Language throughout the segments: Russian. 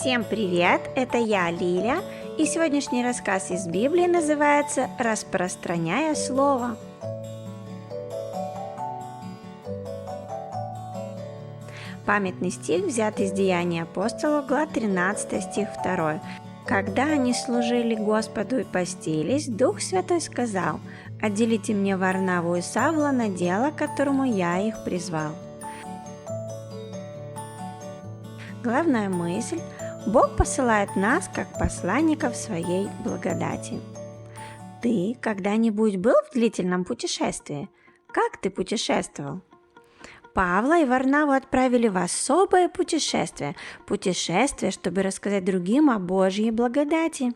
Всем привет! Это я, Лиля, и сегодняшний рассказ из Библии называется «Распространяя Слово». Памятный стих взят из Деяний апостолов, глава 13, стих 2. «Когда они служили Господу и постились, Дух Святой сказал: отделите мне Варнаву и Савла на дело, к которому я их призвал». Главная мысль – Бог посылает нас, как посланников своей благодати. Ты когда-нибудь был в длительном путешествии? Как ты путешествовал? Павла и Варнаву отправили в особое путешествие, чтобы рассказать другим о Божьей благодати.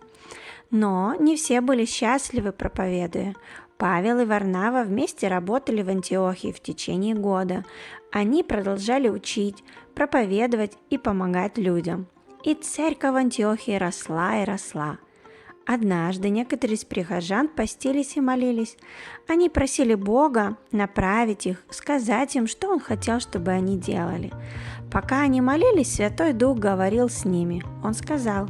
Но не все были счастливы, проповедуя. Павел и Варнава вместе работали в Антиохии в течение года. Они продолжали учить, проповедовать и помогать людям. И церковь в Антиохии росла и росла. Однажды некоторые из прихожан постились и молились. Они просили Бога направить их, сказать им, что Он хотел, чтобы они делали. Пока они молились, Святой Дух говорил с ними. Он сказал: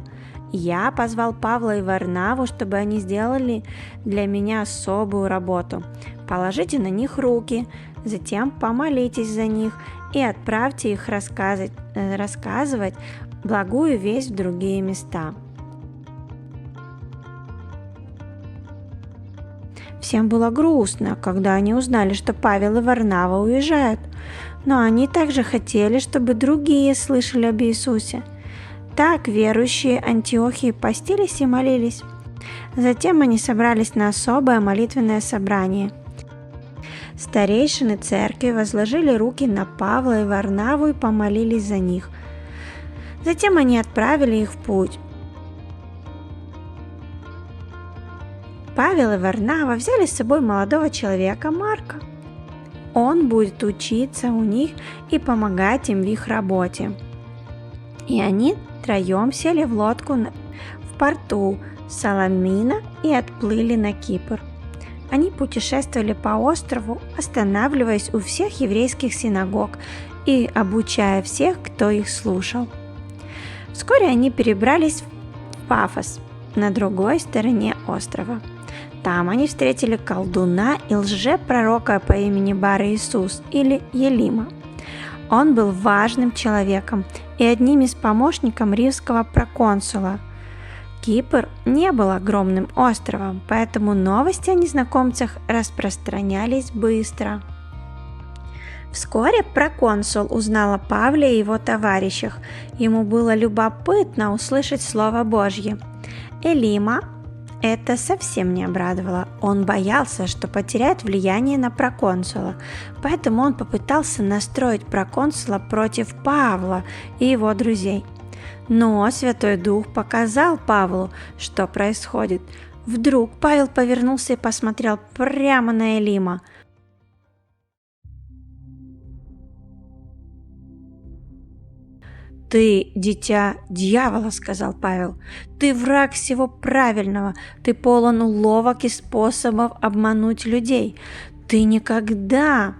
«Я позвал Павла и Варнаву, чтобы они сделали для меня особую работу. Положите на них руки, затем помолитесь за них и отправьте их рассказывать благую весть в другие места». Всем было грустно, когда они узнали, что Павел и Варнава уезжают, но они также хотели, чтобы другие слышали об Иисусе. Так верующие Антиохии постились и молились. Затем они собрались на особое молитвенное собрание. Старейшины церкви возложили руки на Павла и Варнаву и помолились за них. Затем они отправили их в путь. Павел и Варнава взяли с собой молодого человека Марка. Он будет учиться у них и помогать им в их работе. И они троем сели в лодку в порту Саламина и отплыли на Кипр. Они путешествовали по острову, останавливаясь у всех еврейских синагог и обучая всех, кто их слушал. Вскоре они перебрались в Пафос, на другой стороне острова. Там они встретили колдуна и лжепророка по имени Бар-Иисус или Елима. Он был важным человеком и одним из помощников римского проконсула. Кипр не был огромным островом, поэтому новости о незнакомцах распространялись быстро. Вскоре проконсул узнал о Павле и его товарищах. Ему было любопытно услышать Слово Божье. Елима это совсем не обрадовало. Он боялся, что потеряет влияние на проконсула, поэтому он попытался настроить проконсула против Павла и его друзей. Но Святой Дух показал Павлу, что происходит. Вдруг Павел повернулся и посмотрел прямо на Елима. «Ты дитя дьявола», — сказал Павел. «Ты враг всего правильного, ты полон уловок и способов обмануть людей. Ты никогда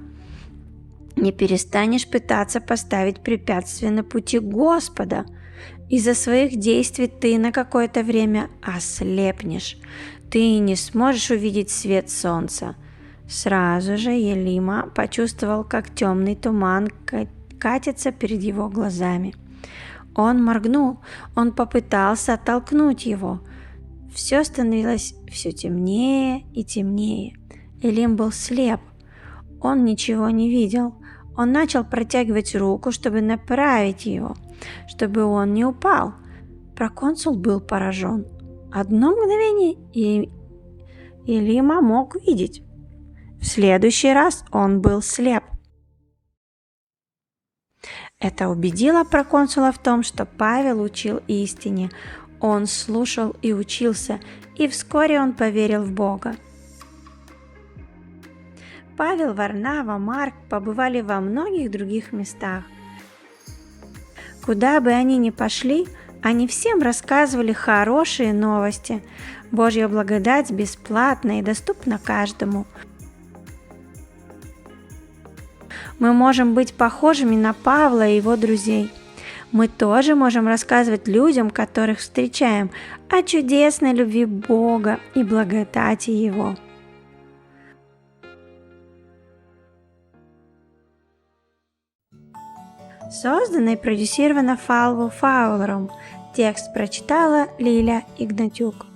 не перестанешь пытаться поставить препятствия на пути Господа. Из-за своих действий ты на какое-то время ослепнешь. Ты не сможешь увидеть свет солнца». Сразу же Елима почувствовал, как темный туман катится перед его глазами. Он моргнул, он попытался оттолкнуть его. Все становилось все темнее и темнее. Елим был слеп, он ничего не видел. Он начал протягивать руку, чтобы направить его, чтобы он не упал. Проконсул был поражен. Одно мгновение и Елима мог видеть. В следующий раз он был слеп. Это убедило проконсула в том, что Павел учил истине. Он слушал и учился, и вскоре он поверил в Бога. Павел, Варнава, Марк побывали во многих других местах. Куда бы они ни пошли, они всем рассказывали хорошие новости. Божья благодать бесплатна и доступна каждому. Мы можем быть похожими на Павла и его друзей. Мы тоже можем рассказывать людям, которых встречаем, о чудесной любви Бога и благодати Его. Создано и продюсировано Фалву Фаулером. Текст прочитала Лиля Игнатюк.